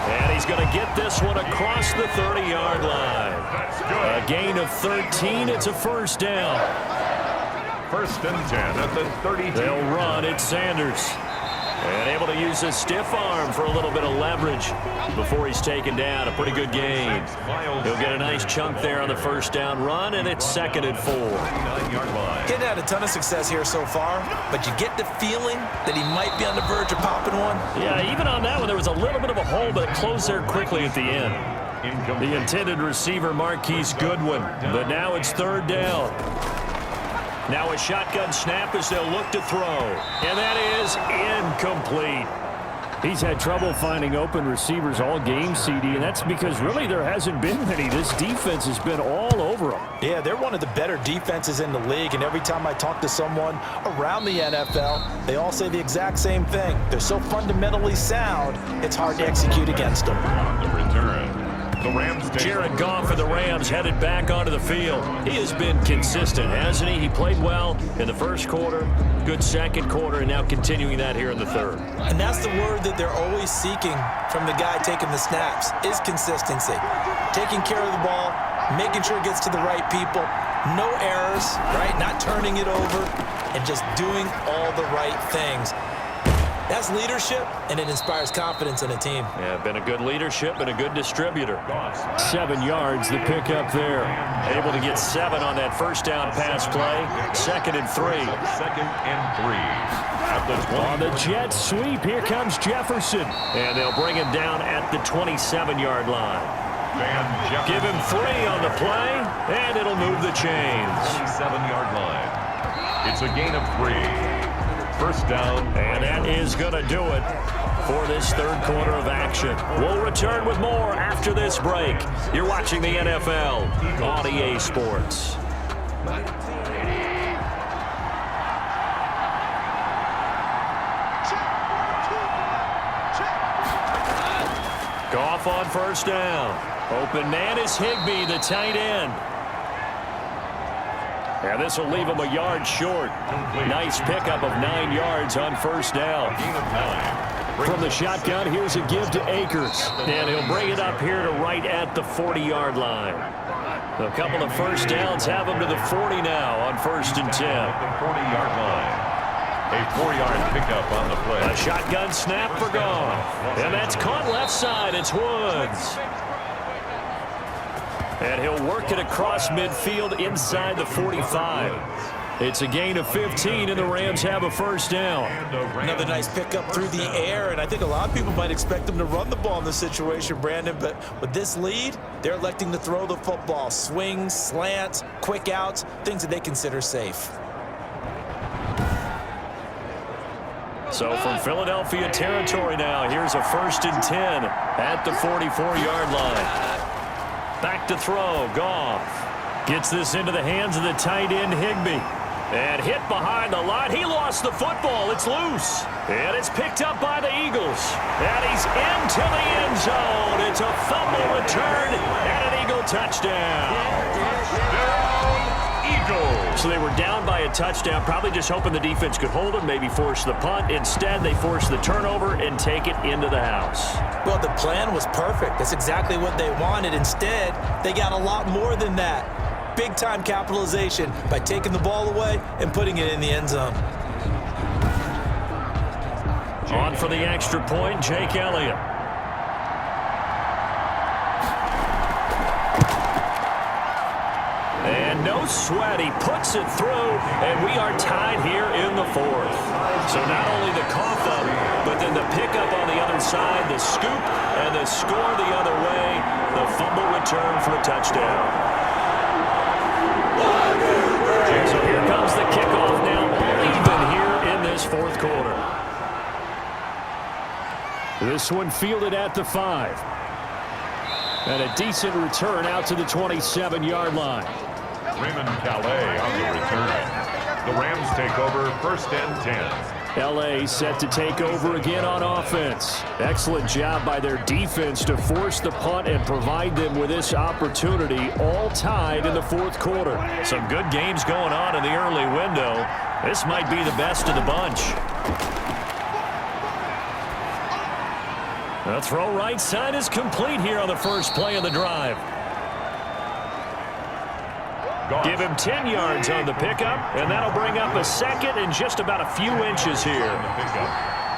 Speaker 2: And he's going to get this one across the 30-yard line. A gain of 13. It's a first down.
Speaker 3: 1st and 10 at the 32.
Speaker 2: They'll run it, Sanders. And able to use his stiff arm for a little bit of leverage before he's taken down. A pretty good gain. He'll get a nice chunk there on the first down run, and it's 2nd and 4.
Speaker 5: Getting had a ton of success here so far, but you get the feeling that he might be on the verge of popping one.
Speaker 2: Yeah, even on that one, there was a little bit of a hole, but it closed there quickly at the end. The intended receiver, Marquise Goodwin, but now it's 3rd down. Now a shotgun snap as they'll look to throw. And that is incomplete.
Speaker 7: He's had trouble finding open receivers all game, CD, and that's because really there hasn't been many. This defense has been all over them.
Speaker 5: Yeah, they're one of the better defenses in the league, and every time I talk to someone around the NFL, they all say the exact same thing. They're so fundamentally sound, it's hard to execute against them.
Speaker 3: On the return. The Rams.
Speaker 2: Jared Goff for the Rams headed back onto the field. He has been consistent, hasn't he? He played well in the first quarter, good second quarter, and now continuing that here in the third.
Speaker 5: And that's the word that they're always seeking from the guy taking the snaps, is consistency. Taking care of the ball, making sure it gets to the right people, no errors, right? Not turning it over, and just doing all the right things. That's leadership, and it inspires confidence in a team.
Speaker 2: Yeah, been a good leadership and a good distributor.
Speaker 7: 7 yards, the pickup there.
Speaker 2: Able to get 7 on that first down pass play. 2nd and 3.
Speaker 3: 2nd and 3. At the 20.
Speaker 7: On the jet sweep, here comes Jefferson.
Speaker 2: And they'll bring him down at the 27-yard line.
Speaker 3: Van
Speaker 2: Give him 3 on the play, and it'll move the chains.
Speaker 3: 27-yard line. It's a gain of 3. First down.
Speaker 2: And that is going to do it for this third quarter of action. We'll return with more after this break. You're watching the NFL on EA Sports. Goff on first down. Open man is Higbee, the tight end. And this will leave him a yard short. Nice pickup of 9 yards on first down. From the shotgun, here's a give to Akers. And he'll bring it up here to right at the 40-yard line. A couple of first downs have him to the 40 now on 1st and 10.
Speaker 3: The 40-yard line. A 4-yard pickup on the play.
Speaker 2: A shotgun snap for Goff. And that's caught left side. It's Woods. And he'll work it across midfield inside the 45. It's a gain of 15, and the Rams have a first down.
Speaker 5: Another nice pickup through the air, and I think a lot of people might expect them to run the ball in this situation, Brandon, but with this lead, they're electing to throw the football. Swings, slants, quick outs, things that they consider safe.
Speaker 2: So from Philadelphia territory now, here's a 1st and 10 at the 44-yard line. Back to throw, Goff. Gets this into the hands of the tight end, Higbee. And hit behind the line. He lost the football. It's loose. And it's picked up by the Eagles. And he's into the end zone. It's a fumble return and an Eagle touchdown.
Speaker 3: Eagles.
Speaker 2: So they were down by a touchdown, probably just hoping the defense could hold them, maybe force the punt. Instead, they forced the turnover and take it into the house.
Speaker 4: Well, the plan was perfect. That's exactly what they wanted. Instead, they got a lot more than that. Big-time capitalization by taking the ball away and putting it in the end zone.
Speaker 2: On for the extra point, Jake Elliott. And no sweat, he puts it through, and we are tied here in the fourth. So not only the cough up, but then the pickup on the other side, the scoop, and the score the other way, the fumble return for a touchdown. So here comes the kickoff now, even here in this fourth quarter.
Speaker 7: This one fielded at the 5. And a decent return out to the 27-yard line.
Speaker 3: Raymond Calais on the return. The Rams take over 1st and 10.
Speaker 7: L.A. set to take over again on offense. Excellent job by their defense to force the punt and provide them with this opportunity, all tied in the fourth quarter.
Speaker 2: Some good games going on in the early window. This might be the best of the bunch. The throw right side is complete here on the first play of the drive. Give him 10 yards on the pickup, and that'll bring up a second and just about a few inches here.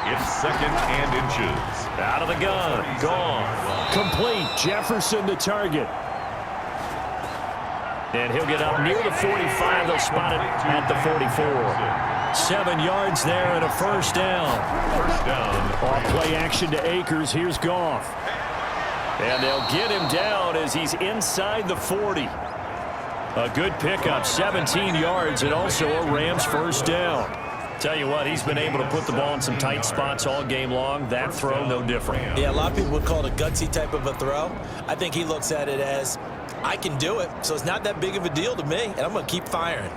Speaker 3: It's 2nd and inches.
Speaker 2: Out of the gun, gone.
Speaker 7: Complete, Jefferson the target.
Speaker 2: And he'll get up near the 45. They'll spot it at the 44. 7 yards there and a first down.
Speaker 3: First down.
Speaker 7: Off play action to Akers. Here's Goff.
Speaker 2: And they'll get him down as he's inside the 40. A good pickup, 17 yards, and also a Rams first down. Tell you what, he's been able to put the ball in some tight spots all game long. That throw, no different.
Speaker 5: Yeah, a lot of people would call it a gutsy type of a throw. I think he looks at it as, I can do it, so it's not that big of a deal to me, and I'm going to keep firing.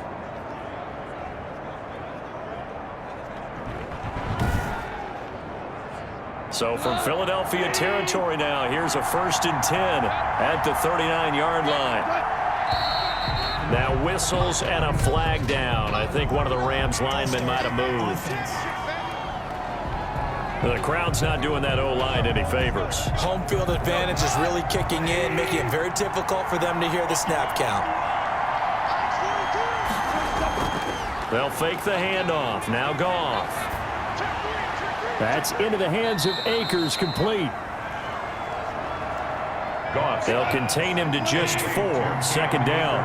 Speaker 2: So from Philadelphia territory now, here's a 1st and 10 at the 39-yard line. Now whistles and a flag down. I think one of the Rams linemen might have moved. The crowd's not doing that O-line any favors.
Speaker 5: Home field advantage is really kicking in, making it very difficult for them to hear the snap count.
Speaker 2: They'll fake the handoff. Now Goff.
Speaker 7: That's into the hands of Akers, complete.
Speaker 3: Goff.
Speaker 2: They'll contain him to just 4. 2nd down.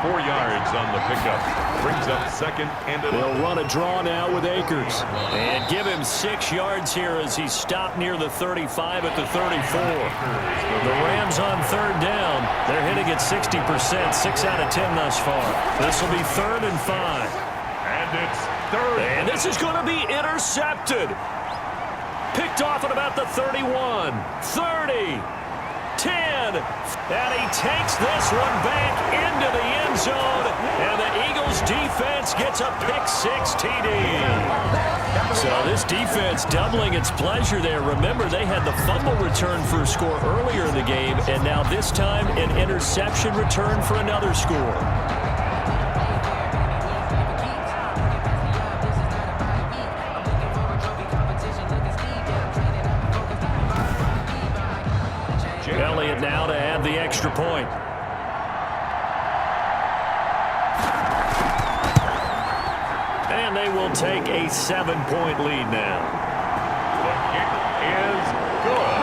Speaker 3: 4 yards on the pickup. Brings up 2nd and 11.
Speaker 7: They'll run a draw now with Akers.
Speaker 2: And give him 6 yards here as he stopped near the 35 at the 34. The Rams on 3rd down. They're hitting at 60%, 6 out of 10 thus far. This will be 3rd and 5.
Speaker 3: And it's 3rd.
Speaker 2: And this is going to be intercepted. Picked off at about the 31, 30, 10. And he takes this one back into the end zone. And the Eagles defense gets a pick-6 TD. So this defense doubling its pleasure there. Remember, they had the fumble return for a score earlier in the game. And now this time, an interception return for another score. Elliott now to add the extra point. And they will take a 7-point lead now.
Speaker 3: The kick is good.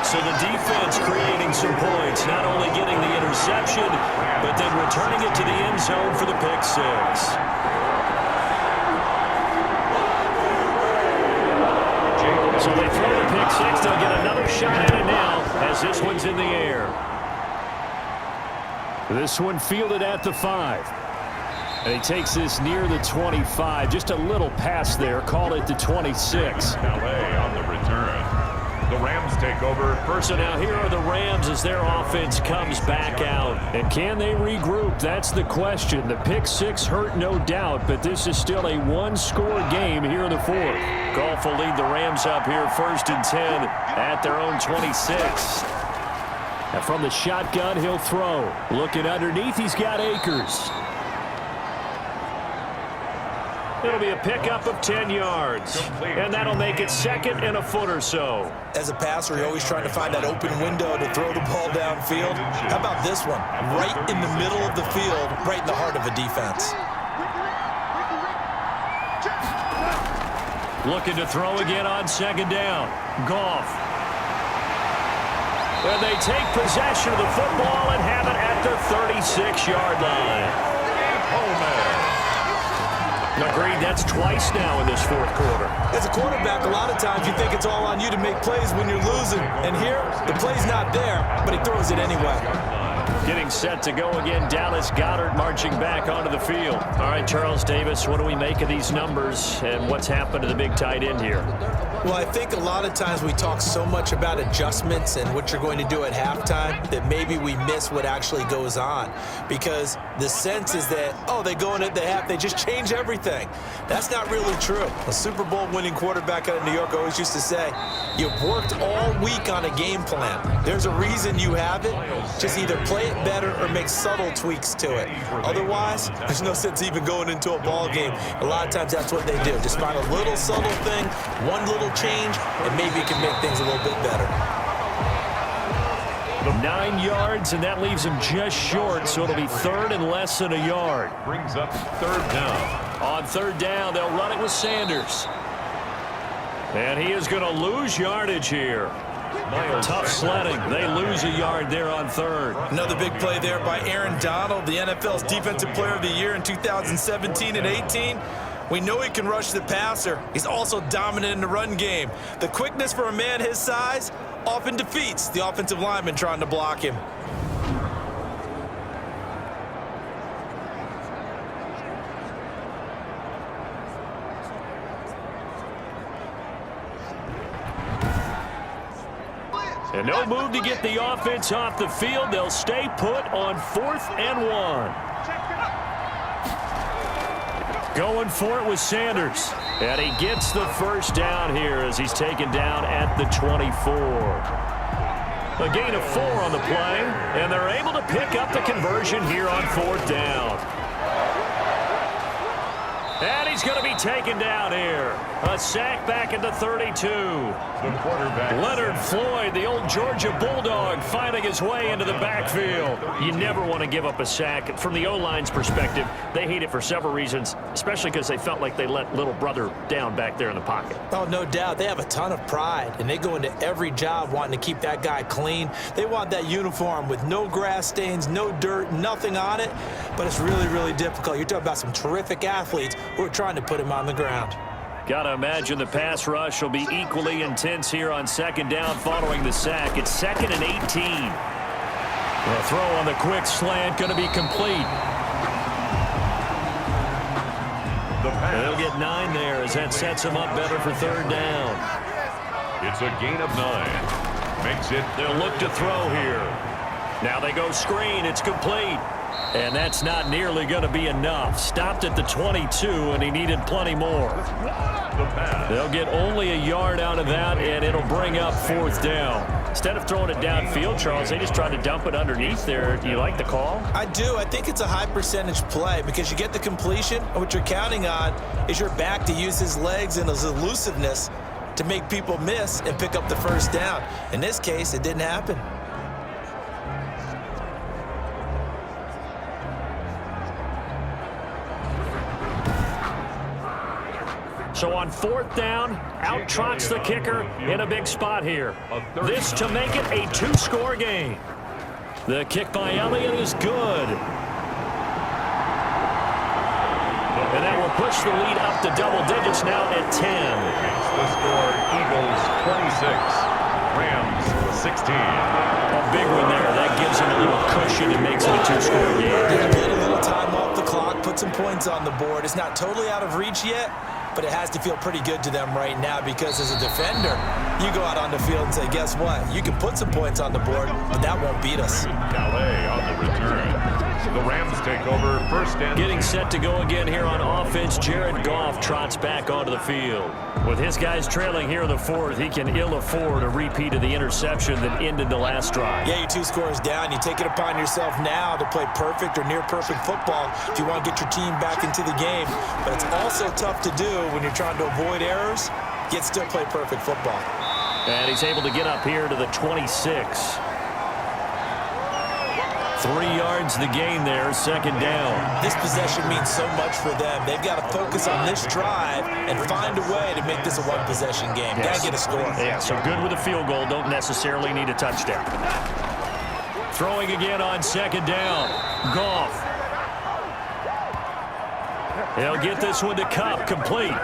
Speaker 2: So the defense creating some points, not only getting the interception, but then returning it to the end zone for the pick-6. So they throw the pick-6. They'll get another shot at it now as this one's in the air.
Speaker 7: This one fielded at the 5. And he takes this near the 25. Just a little pass there. Call it the 26.
Speaker 3: Calais on the return. The Rams take over first.
Speaker 7: So now here are the Rams as their offense comes back out. And can they regroup? That's the question. The pick six hurt, no doubt, but this is still a one-score game here in the fourth. Goff will lead the Rams up here 1st and 10 at their own 26. And from the shotgun, he'll throw. Looking underneath, he's got Akers. It'll be a pickup of 10 yards. And that'll make it 2nd and a foot or so.
Speaker 5: As a passer, you're always trying to find that open window to throw the ball downfield. How about this one? Right in the middle of the field, right in the heart of a defense.
Speaker 7: Looking to throw again on 2nd down. Goff. And they take possession of the football and have it at the 36-yard line. Agreed, that's twice now in this fourth quarter.
Speaker 5: As a quarterback, a lot of times you think it's all on you to make plays when you're losing. And here, the play's not there, but he throws it anyway.
Speaker 7: Getting set to go again, Dallas Goedert marching back onto the field. All right, Charles Davis, what do we make of these numbers and what's happened to the big tight end here?
Speaker 5: Well, I think a lot of times we talk so much about adjustments and what you're going to do at halftime that maybe we miss what actually goes on. Because the sense is that, oh, they go in at the half, they just change everything. That's not really true. A Super Bowl winning quarterback out of New York always used to say, you've worked all week on a game plan. There's a reason you have it. Just either play it better or make subtle tweaks to it. Otherwise, there's no sense even going into a ball game. A lot of times that's what they do. Just find a little subtle thing, one little change, and maybe it can make things a little bit better.
Speaker 7: 9 yards, and that leaves him just short, so it'll be 3rd and less than a yard.
Speaker 3: Brings up 3rd down.
Speaker 7: On 3rd down, they'll run it with Sanders. And he is going to lose yardage here. Tough sledding. They lose a yard there on 3rd.
Speaker 5: Another big play there by Aaron Donald, the NFL's Defensive Player of the Year in 2017 and 18. We know he can rush the passer. He's also dominant in the run game. The quickness for a man his size often defeats the offensive lineman trying to block him.
Speaker 7: And no move to get the offense off the field. They'll stay put on 4th and 1. Going for it with Sanders. And he gets the first down here as he's taken down at the 24. A gain of 4 on the play, and they're able to pick up the conversion here on 4th down. And he's going to be taken down here. A sack back at the 32.
Speaker 3: The quarterback.
Speaker 7: Leonard Floyd, the old Georgia Bulldog, finding his way into the backfield. You never want to give up a sack. From the O-line's perspective, they hate it for several reasons, especially because they felt like they let little brother down back there in the pocket.
Speaker 5: Oh, no doubt. They have a ton of pride, and they go into every job wanting to keep that guy clean. They want that uniform with no grass stains, no dirt, nothing on it. But it's really, really difficult. You're talking about some terrific athletes who are trying to put him on the ground.
Speaker 7: Got to imagine the pass rush will be equally intense here on 2nd down following the sack. It's 2nd and 18. The throw on the quick slant going to be complete. They'll get 9 there as that sets them up better for 3rd down.
Speaker 3: It's a gain of 9. Makes it.
Speaker 7: They'll look to throw here. Now they go screen. It's complete. And that's not nearly going to be enough. Stopped at the 22, and he needed plenty more. They'll get only a yard out of that, and it'll bring up 4th down. Instead of throwing it downfield, Charles, they just tried to dump it underneath there. Do you like the call?
Speaker 5: I do. I think it's a high percentage play because you get the completion, and what you're counting on is your back to use his legs and his elusiveness to make people miss and pick up the first down. In this case, it didn't happen.
Speaker 7: So on 4th down, out trots the kicker in a big spot here. This to make it a 2-score game. The kick by Elliott is good. And that will push the lead up to double digits now at 10.
Speaker 3: The score, Eagles 26, Rams 16.
Speaker 7: A big one there. That gives them a little cushion and makes it a 2-score game.
Speaker 5: Get a little time off the clock, put some points on the board. It's not totally out of reach yet, but it has to feel pretty good to them right now because as a defender, You go out on the field and say, guess what? You can put some points on the board, but that won't beat us.
Speaker 3: Calais on the return. The Rams take over first and
Speaker 2: Getting set to go again here on offense, Jared Goff trots back onto the field. With his guys trailing here in the fourth, he can ill afford a repeat of the interception that ended the last drive.
Speaker 5: Yeah, you're 2 scores down. You take it upon yourself now to play perfect or near-perfect football if you want to get your team back into the game. But it's also tough to do when you're trying to avoid errors, yet still play perfect football.
Speaker 2: And he's able to get up here to the 26. 3 yards the gain there, second down.
Speaker 5: This possession means so much for them. They've got to focus on this drive and find a way to make this a one-possession game. Got to get a score.
Speaker 2: Yeah, so good with a field goal. Don't necessarily need a touchdown. Throwing again on second down. Goff. He'll get this one to Kupp, complete.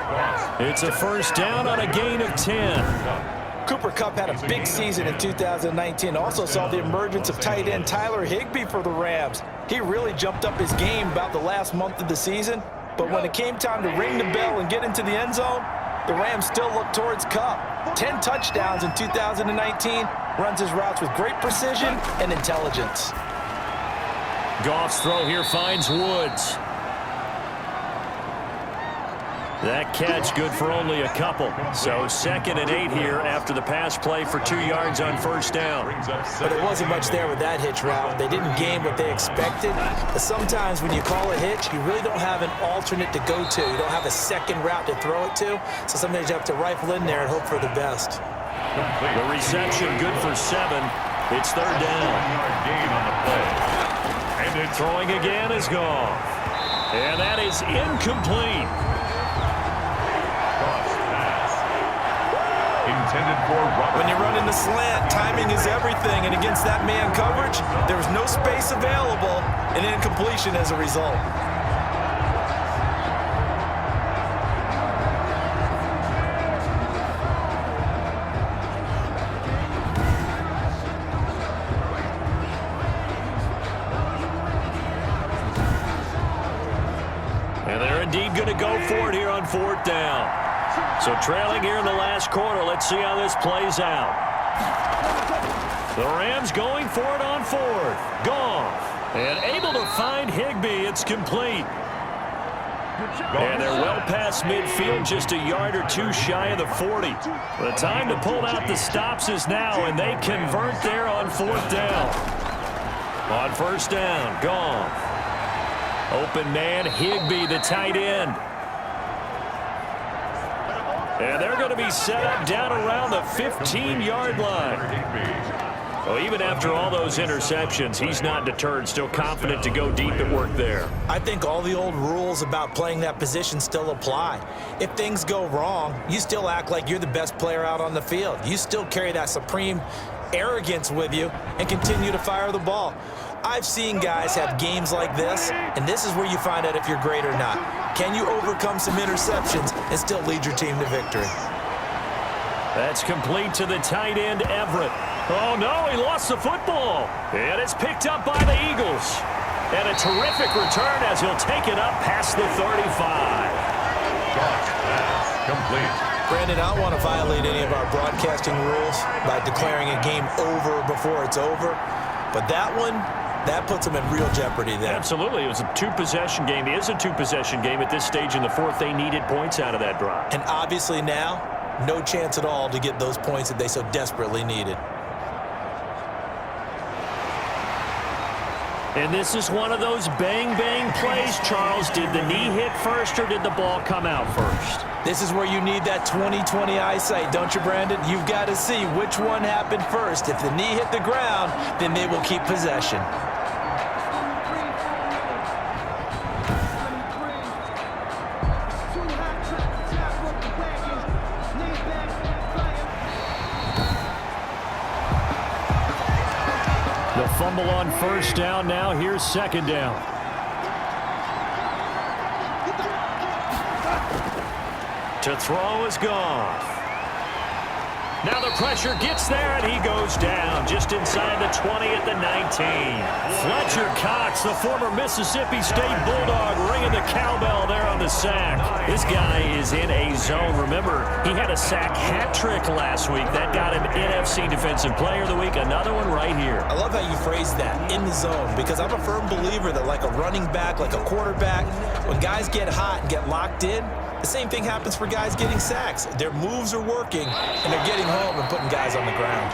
Speaker 2: It's a first down on a gain of 10.
Speaker 5: Cooper Kupp had a big season in 2019. Also saw the emergence of tight end Tyler Higbee for the Rams. He really jumped up his game about the last month of the season. But when it came time to ring the bell and get into the end zone, the Rams still looked towards Kupp. 10 touchdowns in 2019. Runs his routes with great precision and intelligence.
Speaker 2: Goff's throw here finds Woods. That catch good for only a couple. So 2nd and 8 here after the pass play for 2 yards on first down.
Speaker 5: But there wasn't much there with that hitch route. They didn't gain what they expected. But sometimes when you call a hitch, you really don't have an alternate to go to. You don't have a second route to throw it to. So sometimes you have to rifle in there and hope for the best.
Speaker 2: The reception good for 7. It's third down.
Speaker 3: gain on the play.
Speaker 2: And then throwing again is gone. And that is incomplete.
Speaker 3: Intended for Robert.
Speaker 5: When you're running the slant, timing is everything. And against that man coverage, there was no space available, and incompletion as a result.
Speaker 2: And they're indeed going to go for it here on fourth down. So trailing here in the last quarter, let's see how this plays out. The Rams going for it on fourth. Goff. And able to find Higbee. It's complete. And they're well past midfield, just a yard or two shy of the 40. The time to pull out the stops is now, and they convert there on fourth down. On first down, Goff. Open man, Higbee, the tight end. And they're going to be set up down around the 15-yard line. Well, even after all those interceptions, he's not deterred, still confident to go deep at work there.
Speaker 5: I think all the old rules about playing that position still apply. If things go wrong, you still act like you're the best player out on the field. You still carry that supreme arrogance with you and continue to fire the ball. I've seen guys have games like this, and this is where you find out if you're great or not. Can you overcome some interceptions and still lead your team to victory?
Speaker 2: That's complete to the tight end, Everett. Oh, no, he lost the football. And it's picked up by the Eagles. And a terrific return as he'll take it up past the 35.
Speaker 3: Complete.
Speaker 5: Brandon, I don't want to violate any of our broadcasting rules by declaring a game over before it's over. But that one, that puts them in real jeopardy there.
Speaker 2: Absolutely. It was a two-possession game. It is a two-possession game at this stage in the fourth. They needed points out of that drive.
Speaker 5: And obviously now, no chance at all to get those points that they so desperately needed.
Speaker 2: And this is one of those bang-bang plays, Charles. Did the knee hit first or did the ball come out first?
Speaker 5: This is where you need that 20/20 eyesight, don't you, Brandon? You've got to see which one happened first. If the knee hit the ground, then they will keep possession.
Speaker 2: The fumble on first down now. Here's second down. To throw is Goff. Now the pressure gets there, and he goes down just inside the 20 at the 19. Fletcher Cox, the former Mississippi State Bulldog, ringing the cowbell there on the sack. This guy is in a zone. Remember, he had a sack hat trick last week. That got him NFC Defensive Player of the Week. Another one right here.
Speaker 5: I love how you phrase that, in the zone, because I'm a firm believer that like a running back, like a quarterback, when guys get hot and get locked in, the same thing happens for guys getting sacks. Their moves are working, and they're getting home and putting guys on the ground.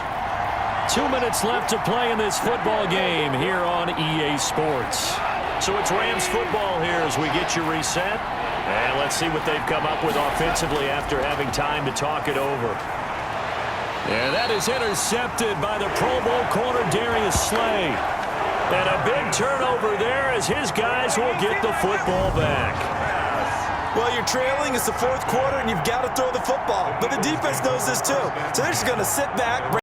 Speaker 2: 2 minutes left to play in this football game here on EA Sports. So it's Rams football here as we get you reset. And let's see what they've come up with offensively after having time to talk it over. And that is intercepted by the Pro Bowl corner Darius Slay. And a big turnover there as his guys will get the football back.
Speaker 5: Well, you're trailing. It's the fourth quarter, and you've got to throw the football. But the defense knows this, too. So they're just going to sit back,